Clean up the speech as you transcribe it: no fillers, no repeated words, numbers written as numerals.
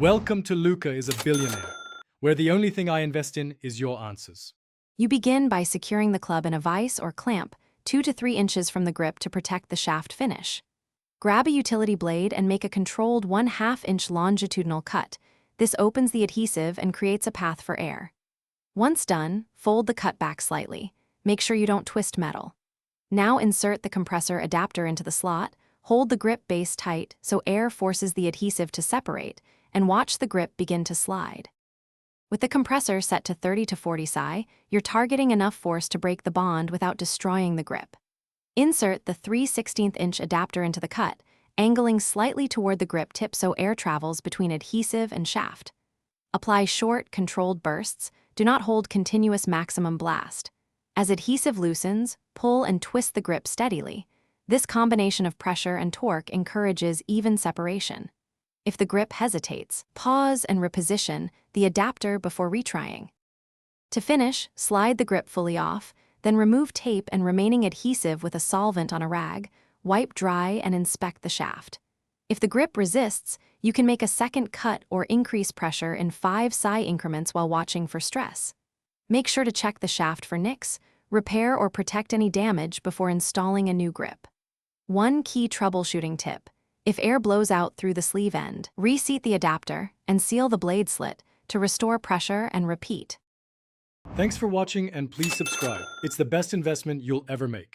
Welcome to Luca is a Billionaire, where the only thing I invest in is your answers. You begin by securing the club in a vise or clamp 2 to 3 inches from the grip to protect the shaft finish. Grab a utility blade and make a controlled 1/2 inch longitudinal cut. This opens the adhesive and creates a path for air. Once done, fold the cut back slightly. Make sure you don't twist metal. Now insert the compressor adapter into the slot, hold the grip base tight so air forces the adhesive to separate, and watch the grip begin to slide. With the compressor set to 30 to 40 psi, you're targeting enough force to break the bond without destroying the grip. Insert the 3/16 inch adapter into the cut, angling slightly toward the grip tip so air travels between adhesive and shaft. Apply short, controlled bursts. Do not hold continuous maximum blast. As adhesive loosens, pull and twist the grip steadily. This combination of pressure and torque encourages even separation. If the grip hesitates, pause and reposition the adapter before retrying. To finish, slide the grip fully off, then remove tape and remaining adhesive with a solvent on a rag, wipe dry and inspect the shaft. If the grip resists, you can make a second cut or increase pressure in 5 psi increments while watching for stress. Make sure to check the shaft for nicks, repair or protect any damage before installing a new grip. One key troubleshooting tip: if air blows out through the sleeve end, reseat the adapter and seal the blade slit to restore pressure and repeat. Thanks for watching and please subscribe. It's the best investment you'll ever make.